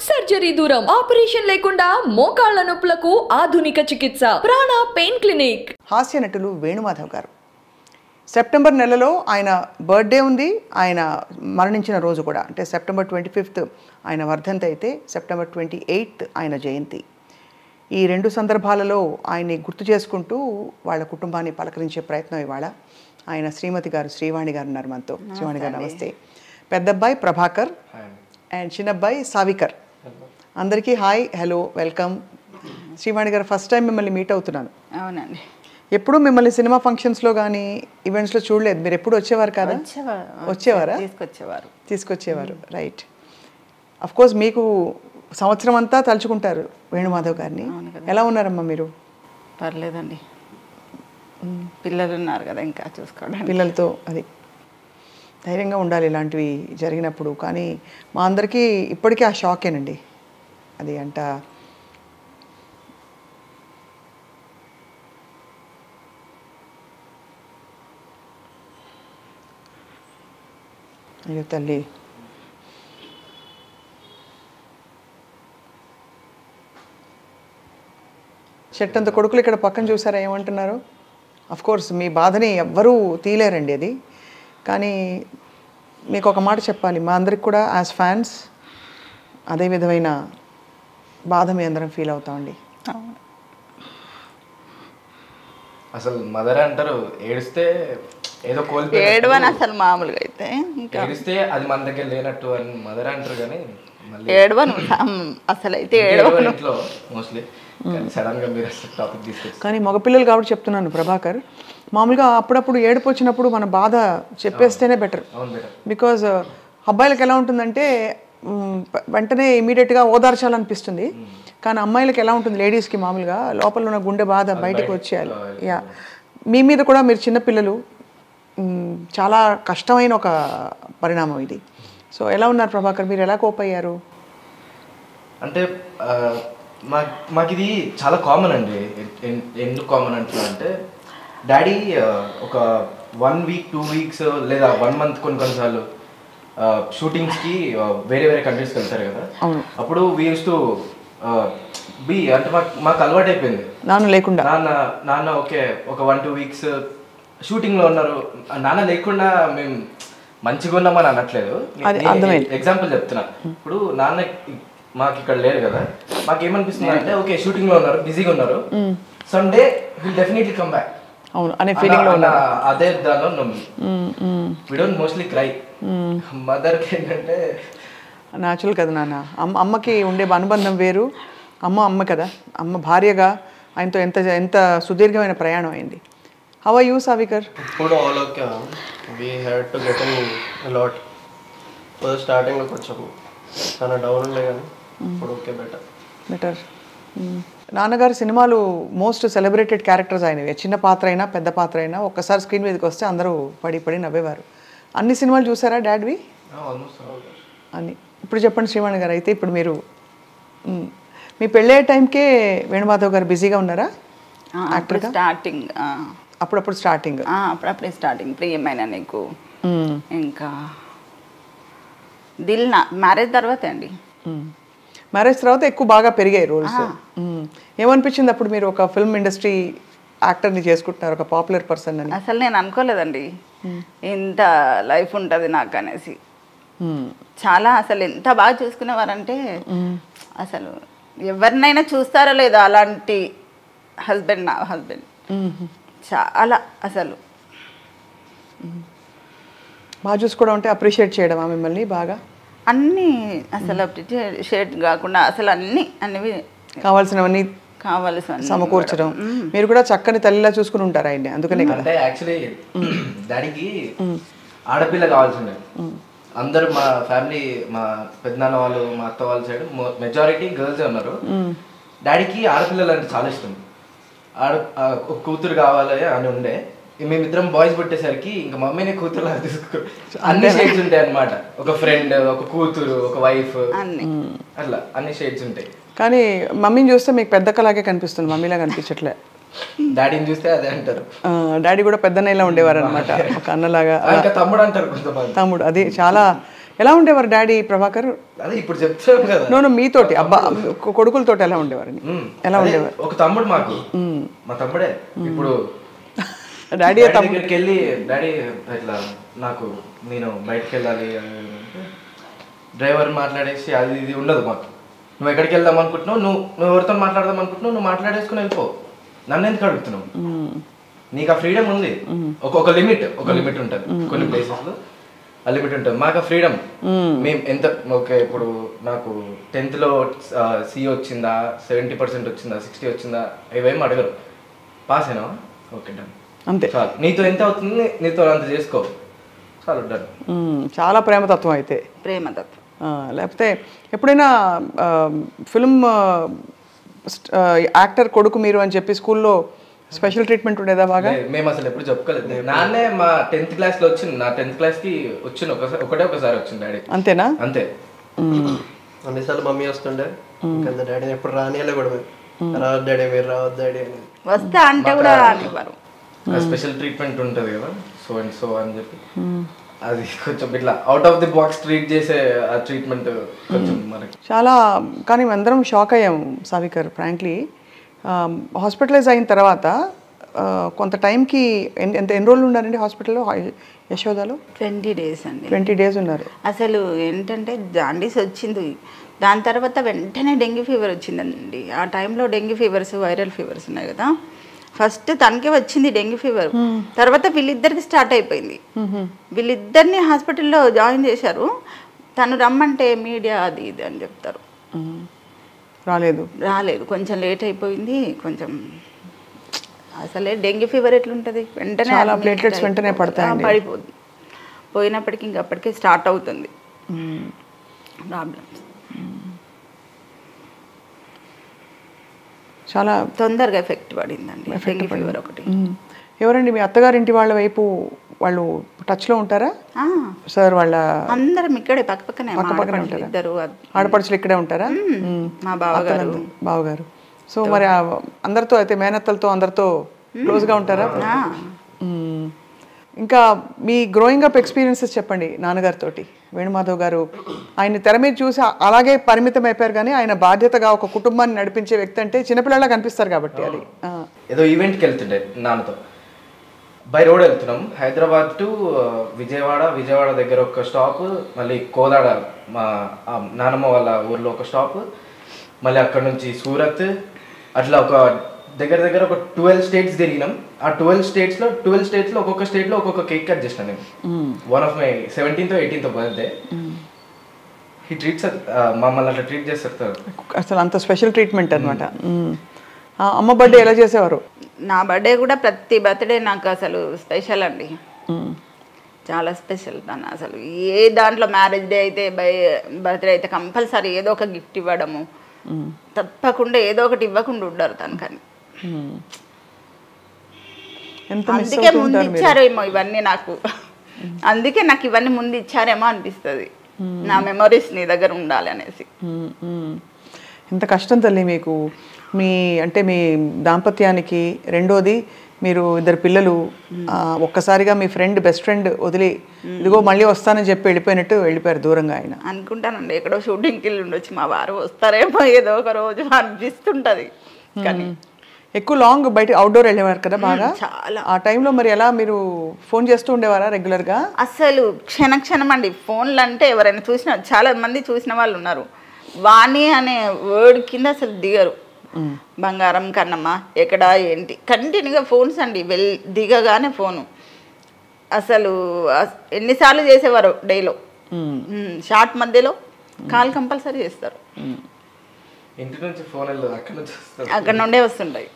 Surgery దూరం operation లేకుండా మోకాళ్ల నొప్పులకు ఆధునిక చికిత్స ప్రాణ పెయిన్ క్లినిక్. హాస్య నటులు వేణుమాధవ్ గారు సెప్టెంబర్ నెలలో ఆయన బర్త్డే ఉంది, ఆయన మరణించిన రోజు కూడా, అంటే సెప్టెంబర్ 25th ఆయన వర్ధంతి అయితే సెప్టెంబర్ 28th ఆయన జయంతి. ఈ రెండు సందర్భాలలో ఆయన్ని గుర్తు చేసుకుంటూ వాళ్ళ కుటుంబాన్ని పలకరించే ప్రయత్నం ఇవాళ. ఆయన శ్రీమతి గారు శ్రీవాణి గారు ఉన్నారు మనతో. శ్రీవాణి గారు నమస్తే. పెద్దబ్బాయి ప్రభాకర్ అండ్ చిన్నబ్బాయి సావికర్. అందరికీ హాయ్, హలో, వెల్కమ్. శ్రీవాణి గారు ఫస్ట్ టైం మిమ్మల్ని మీట్ అవుతున్నాను. అవునండి. ఎప్పుడు మిమ్మల్ని సినిమా ఫంక్షన్స్లో కానీ ఈవెంట్స్లో చూడలేదు. మీరు ఎప్పుడు వచ్చేవారు కదా? వచ్చేవారా? తీసుకొచ్చేవారు. రైట్. అఫ్ కోర్స్ మీకు సంవత్సరం అంతా తలుచుకుంటారు వేణుమాధవ్ గారిని. ఎలా ఉన్నారమ్మా మీరు? పర్లేదండి, పిల్లలు ఉన్నారు కదా ఇంకా చూసుకోవడానికి. పిల్లలతో అది ధైర్యంగా ఉండాలి ఇలాంటివి జరిగినప్పుడు. కానీ మా అందరికీ ఇప్పటికీ ఆ షాకేనండి. అది అంట అయ్యో తల్లి. చెట్టంత కొడుకులు ఇక్కడ పక్కన చూసారా ఏమంటున్నారు? కోర్స్ మీ బాధని ఎవ్వరూ తీయలేరండి అది. కానీ మీకు ఒక మాట చెప్పాలి, మా అందరికి కూడా యాజ్ ఫ్యాన్స్ అదే విధమైన బాధ మీ అందరం ఫీల్ అవుతామండి. అసలు మదర్ అంటారు ఏడిస్తే ఏదో కోల్పోయి ఏడవని అసలు మామూలుగా అయితే ఏడిస్తే అది మన దగ్గర లేనట్టు అని మదర్ అంటారు. కానీ ఏడవను అసలు అయితే ఏడవను ఇంట్లో మోస్ట్లీ. సడన్ గా మీరు టాపిక్ తీసుకొచ్చి కానీ మగపిల్లలు కాబట్టి చెప్తున్నాను ప్రభాకర్, మామూలుగా అప్పుడప్పుడు ఏడుపు వచ్చినప్పుడు మన బాధ చెప్పేస్తేనే బెటర్. బికాజ్ అబ్బాయిలకు ఎలా ఉంటుందంటే వెంటనే ఇమీడియట్గా ఓదార్చాలనిపిస్తుంది. కానీ అమ్మాయిలకు ఎలా ఉంటుంది, లేడీస్కి మామూలుగా లోపల ఉన్న గుండె బాధ బయటకు వచ్చేయాలి. యా, మీ మీద కూడా మీరు చిన్నపిల్లలు, చాలా కష్టమైన ఒక పరిణామం ఇది. సో ఎలా ఉన్నారు ప్రభాకర్, మీరు ఎలా కోప్ అయ్యారు? అంటే మాకు ఇది చాలా కామన్ అండి. ఎందుకు కామన్ అంటున్నా, డాడీ ఒక 1 week 2 weeks లేదా 1 month కొన్నిసార్లు షూటింగ్స్కి వేరే వేరే కంట్రీస్కి వెళ్తారు కదా. అప్పుడు వీ యూస్ టు బి అంటే మాకు అలవాటు అయిపోయింది. నాన్న లేకుండా నాన్న ఓకే ఒక 1-2 weeks షూటింగ్లో ఉన్నారు, నాన్న లేకుండా మేము మంచిగా ఉన్నామని అనట్లేదు. ఎగ్జాంపుల్ చెప్తున్నా. ఇప్పుడు నాన్న మాకు ఇక్కడ లేరు కదా, మాకు ఏమనిపిస్తుంది అంటే ఓకే షూటింగ్లో ఉన్నారు, బిజీగా ఉన్నారు, Sunday will definitely come back అనే ఫీలింగ్లో ఉన్నారు. అదే దానిలో ఉన్నాం. We don't mostly cry. మదర్కి ఏంటంటే న్యాచురల్ కదా నాన్న. అమ్మకి ఉండే అనుబంధం వేరు. అమ్మ కదా, అమ్మ భార్యగా ఆయనతో ఎంత సుదీర్ఘమైన ప్రయాణం అయింది. How are you సావికర్? ఇప్పుడు all okay. We had to get in a lot. First స్టార్టింగ్లో కొంచెం చాలా డౌన్ ఉండే, కానీ ఇప్పుడు ఓకే బెటర్. నాన్నగారు సినిమాలు మోస్ట్ సెలబ్రేటెడ్ క్యారెక్టర్స్ అయినవి. చిన్న పాత్ర అయినా పెద్ద పాత్ర అయినా ఒక్కసారి స్క్రీన్ మీదకి వస్తే అందరూ పడి నవ్వేవారు. అన్ని సినిమాలు చూసారా డాడ్వి? అన్ని. ఇప్పుడు చెప్పండి శ్రీవాణి గారు, అయితే ఇప్పుడు మీరు మీ పెళ్ళే టైంకే వేణుమాధవ్ గారు బిజీగా ఉన్నారా? స్టార్టింగ్ అప్పుడప్పుడు స్టార్టింగ్ ప్రియమైన నీకు, ఇంకా దిల్ నా మ్యారేజ్ తర్వాత అండి. మ్యారేజ్ తర్వాత ఎక్కువ బాగా పెరిగాయి రోల్స్. ఏమనిపించింది అప్పుడు మీరు ఒక ఫిల్మ్ ఇండస్ట్రీ యాక్టర్ని చేసుకుంటున్నారు, ఒక పాపులర్ పర్సన్ అని? అసలు నేను అనుకోలేదండి ఇంత లైఫ్ ఉంటుంది నాకు అనేసి. చాలా అసలు ఎంత బాగా చూసుకునేవారంటే అసలు ఎవరినైనా చూస్తారో లేదో అలాంటి హస్బెండ్, నా హస్బెండ్ చాలా అసలు బాగా చూసుకోవడం అంటే అప్రిషియేట్ చేయడం మిమ్మల్ని బాగా అన్నీ అసలు అప్రిషియేట్ కాకుండా అసలు అన్నీ కావాల్సినవన్నీ సమకూర్చడం. మీరు కూడా చక్కని తల్లిలా చూసుకుని ఉంటారు ఆయన్ని, అందుకనే కదా. అంటే యాక్చువల్లీ డాడీకి ఆడపిల్ల కావాల్సిందే. అందరూ మా ఫ్యామిలీ, మా పెద్దనాన్న వాళ్ళు, మా అత్త వాళ్ళ సైడ్ మెజారిటీ గర్ల్సే ఉన్నారు. డాడీకి ఆడపిల్లలు అంటే చాలా ఇష్టం. కూతురు కావాలి అని ఉండే. మేమిద్దరం బాయ్స్ పుట్టేసరికి ఇంకా మమ్మీనే కూతురు తీసుకో, అన్ని షేడ్స్ ఉంటాయి అన్నమాట. ఒక ఫ్రెండ్, ఒక కూతురు, ఒక వైఫ్, అట్లా అన్ని షేడ్స్ ఉంటాయి. కానీ మమ్మీని చూస్తే మీకు పెద్ద కలాగే కనిపిస్తుంది, మమ్మీలా కనిపించట్లే. డాడీని చూస్తే అదే అంటారు. డాడీ కూడా పెద్దన్నయ్యలా ఉండేవారు అనమాట, ఒక అన్నలాగా. తమ్ముడు అంటారు కొంతమంది. తమ్ముడు, అది చాలా ఎలా ఉండేవారు డాడీ ప్రభాకర్? అదే ఇప్పుడు చెప్తాం కదా. నో మీతోటి అబ్బా కొడుకులతోటి ఎలా ఉండేవారు? ఎలా ఉండేవారు? ఒక తమ్ముడు మాకు, మా తమ్ముడే. ఇప్పుడు డాడీ దగ్గరికి వెళ్ళి డాడీ ఇట్లా నేను బయటకు వెళ్ళాలి, డ్రైవర్ మాట్లాడేసి అది ఇది ఉండదు మాకు. నువ్వు ఎక్కడికి వెళ్దాం అనుకుంటున్నావు, నువ్వు ఎవరితో మాట్లాడదాం అనుకుంటున్నావు, నువ్వు మాట్లాడేసుకుని వెళ్ళిపో, నన్ను ఎందుకు అడుగుతున్నావు? నీకు ఆ ఫ్రీడమ్ ఉంది. ఒక లిమిట్ ఉంటుంది కొన్ని ప్లేసెస్లో, ఆ లిమిట్ ఉంటుంది. మాకు ఆ ఫ్రీడమ్. మేము ఎంత ఓకే, ఇప్పుడు నాకు 10th C వచ్చిందా, 70% వచ్చిందా, 60 వచ్చిందా, ఇవేం అడగరు. పాస్ అయినా ఓకే డన్, అంతే. చాలు. నీతో ఎంత అవుతుంది, నీతో అంత చేసుకో, చాలు డన్. చాలా ప్రేమతత్వం అయితే. ప్రేమతత్వం. లేకపోతే ఎప్పుడైనా ఫిల్మ్ యాక్టర్ కొడుకు మీరు అని చెప్పి స్కూల్లో స్పెషల్ ట్రీట్మెంట్ ఉండేదా బాగా? మేము అసలు ఎప్పుడు చెప్పుకోలేదు. నాన్నే మా 10th క్లాస్లో వచ్చింది, నా 10th క్లాస్కి వచ్చింది ఒకసారి వచ్చింది డాడీ. అంతేనా? అంతే. అన్నిసార్లు మమ్మీ వస్తుండే, డాడీని ఎప్పుడు రానియాలి కూడా, రావద్దు డాడీ మీరు రావద్దు డాడీ అని. వస్తా అంటే కూడా రానివ్వరు. స్పెషల్ ట్రీట్మెంట్ ఉంటుంది కదా, సో అండ్ సో అని చెప్పి అది కొంచెం ఇట్లా out of the box treat చేసే ఆ ట్రీట్మెంట్ కొంచెం మనకి చాలా. కానీ అందరం షాక్ అయ్యాము సావికర్ ఫ్రాంక్లీ. హాస్పిటలైజ్ అయిన తర్వాత కొంత టైంకి ఎన్ని రోజులు ఉన్నారండి హాస్పిటల్లో యశోదాలో? 20 days అండి. 20 days ఉన్నారు. అసలు ఏంటంటే జాండీస్ వచ్చింది, దాని తర్వాత వెంటనే డెంగ్యూ ఫీవర్ వచ్చిందండి. ఆ టైంలో డెంగ్యూ ఫీవర్స్, వైరల్ ఫీవర్స్ ఉన్నాయి కదా. ఫస్ట్ తనకే వచ్చింది డెంగ్యూ ఫీవర్, తర్వాత వీళ్ళిద్దరికి స్టార్ట్ అయిపోయింది. వీళ్ళిద్దరిని హాస్పిటల్లో జాయిన్ చేశారు. తను రమ్మంటే మీడియా అది ఇది అని చెప్తారు. రాలేదు, కొంచెం లేట్ అయిపోయింది. కొంచెం అసలే డెంగ్యూ ఫీవర్ ఎట్లుంటుంది, వెంటనే ప్లేట్లెట్స్ వెంటనే పడిపోతుంది. పోయినప్పటికీ ఇంకప్పటికే స్టార్ట్ అవుతుంది ప్రాబ్లమ్స్. చాలా తొందరగా ఎఫెక్ట్ పడిందండి డెంగ్యూ ఫీవర్ ఒకటి. ఎవరండి మీ అత్తగారింటి వాళ్ళ వైపు వాళ్ళు టచ్లో ఉంటారా సార్? వాళ్ళ అందరం ఇక్కడే పక్కపక్కనే ఇద్దరు ఆడపడుచులు ఇక్కడే ఉంటారా? మా బావగారు. సో మరి అందరితో అయితే మేనత్తలతో అందరితో క్లోజ్గా ఉంటారా? ఇంకా మీ గ్రోయింగ్ అప్ ఎక్స్పీరియన్సెస్ చెప్పండి నాన్నగారితో. వేణుమాధవ్ గారు ఆయన తెర మీద చూసి అలాగే పరిమితం అయిపోయారు, కానీ ఆయన బాధ్యతగా ఒక కుటుంబాన్ని నడిపించే వ్యక్తి అంటే చిన్నపిల్లలా కనిపిస్తారు కాబట్టి. అది ఏదో ఈవెంట్కి వెళ్తుండే నాన్నతో, బై రోడ్ వెళ్తున్నాం, హైదరాబాద్ టు విజయవాడ దగ్గర ఒక స్టాప్, మళ్ళీ కోదాడ మా నానమ్మ వాళ్ళ ఊర్లో ఒక స్టాప్, మళ్ళీ అక్కడ నుంచి సూరత్, అట్లా ఒక దగ్గర ఒక 12 states తిరిగినాం. ఆ 12 స్టేట్స్లో ఒక్కొక్క స్టేట్లో ఒక్కొక్క కేక్ కట్ చేసిన నేను. One of my 17th or 18th birthday. He treats మమ్మల్ని అట్లా ట్రీట్ చేస్తారు అసలు, అంత స్పెషల్ ట్రీట్మెంట్ అనమాట. అమ్మ బర్త్డే ఎలా చేసేవారు? నా బర్త్డే కూడా ప్రతి బర్త్డే నాకు అసలు స్పెషల్ అండి, చాలా స్పెషల్. తను అసలు ఏ దాంట్లో మ్యారేజ్ డే అయితే బర్త్డే అయితే కంపల్సరీ ఏదో ఒక గిఫ్ట్ ఇవ్వడము, తప్పకుండా ఏదో ఒకటి ఇవ్వకుండా ఉండరు తను. కానీ అందుకే ముందు ఇచ్చారేమో ఇవన్నీ నాకు, అందుకే నాకు ఇవన్నీ ముందు ఇచ్చారేమో అనిపిస్తుంది. నా మెమరీస్ నీ దగ్గర ఉండాలి అనేసి. ఎంత కష్టం తల్లి మీకు, మీ దాంపత్యానికి. రెండోది మీరు ఇద్దరు పిల్లలు, ఒక్కసారిగా మీ బెస్ట్ ఫ్రెండ్ వదిలి ఇదిగో మళ్ళీ వస్తానని చెప్పి వెళ్ళిపోయారు దూరంగా. ఆయన అనుకుంటానండి ఎక్కడో షూటింగ్కి వెళ్ళి ఉండొచ్చు, మా వారు వస్తారేమో ఏదో ఒక రోజు అనిపిస్తుంటది. కానీ ఎక్కువ లాంగ్ బయట అవుట్డోర్ వెళ్ళేవారు కదా బాగా. చాలా. ఆ టైంలో మరి ఎలా మీరు ఫోన్ చేస్తూ ఉండేవారా రెగ్యులర్గా? అసలు క్షణం అండి. ఫోన్లు అంటే ఎవరైనా చాలా మంది చూసిన వాళ్ళు ఉన్నారు, వాణి అనే వర్డ్ కింద అసలు దిగరు. బంగారం కన్నమ్మ ఎక్కడ ఏంటి కంటిన్యూగా ఫోన్స్ అండి, దిగగానే ఫోను. అసలు ఎన్నిసార్లు చేసేవారు డేలో, షార్ట్ మధ్యలో కాల్ కంపల్సరీ చేస్తారు. ఇంటి నుంచి ఫోన్ అక్కడ నుండే వస్తుంటాయి.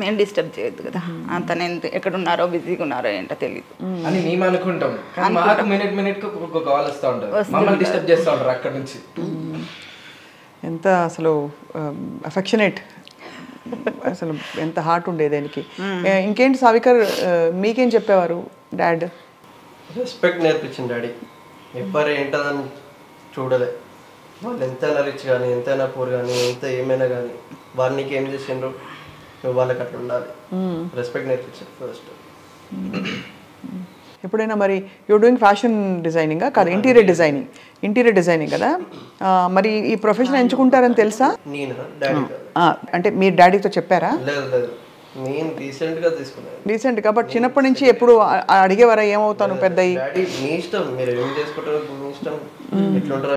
మేము డిస్టర్బ్ చేయొద్దు కదా, అతను ఎక్కడున్నారో బిజీగా ఉన్నారో ఏంటో తెలియదు అని మేము అనుకుంటాం. మాకు మినిట్ ఒక కాల్ వస్తూ ఉంటుంది, మమ్మల్ని డిస్టర్బ్ చేస్తూ ఉంటారు అక్కడ నుంచి. ఎంత అసలు అఫెక్షనేట్, అసలు ఎంత హార్ట్ ఉండేది దానికి. ఇంకేంటి సావికర్, మీకేం చెప్పేవారు డాడ్? రెస్పెక్ట్ నేర్పించింది డాడీ. ఎవరు ఏంటదని చూడలే, వాళ్ళు ఎంతైనా రిచ్ కానీ ఎంతైనా పూర్ కానీ ఎంత ఏమైనా కానీ వారు నీకు ఏం చేసిండ్రు నువ్వు వాళ్ళకి అట్లా ఉండాలి. రెస్పెక్ట్ నేర్పించారు ఫస్ట్. ఎప్పుడైనా మరి యూర్ డూయింగ్ ఫ్యాషన్ డిజైనింగా కాదు, ఇంటీరియర్ డిజైనింగ్ కదా. మరి ఈ ప్రొఫెషన్ ఎంచుకుంటారని తెలుసా? నేను డాడీ అంటే మీరు డాడీతో చెప్పారా? లేదు లేదు, నేను రీసెంట్గా తీసుకున్నాను. రీసెంట్గా, బట్ చిన్నప్పటి నుంచి ఎప్పుడు అడిగేవారా ఏమవుతాను పెద్ద? డాడీ మీ ఇష్టం, మీరు ఏం చేసుకుంటారో మీ ఇష్టం, ఎట్లుంటారో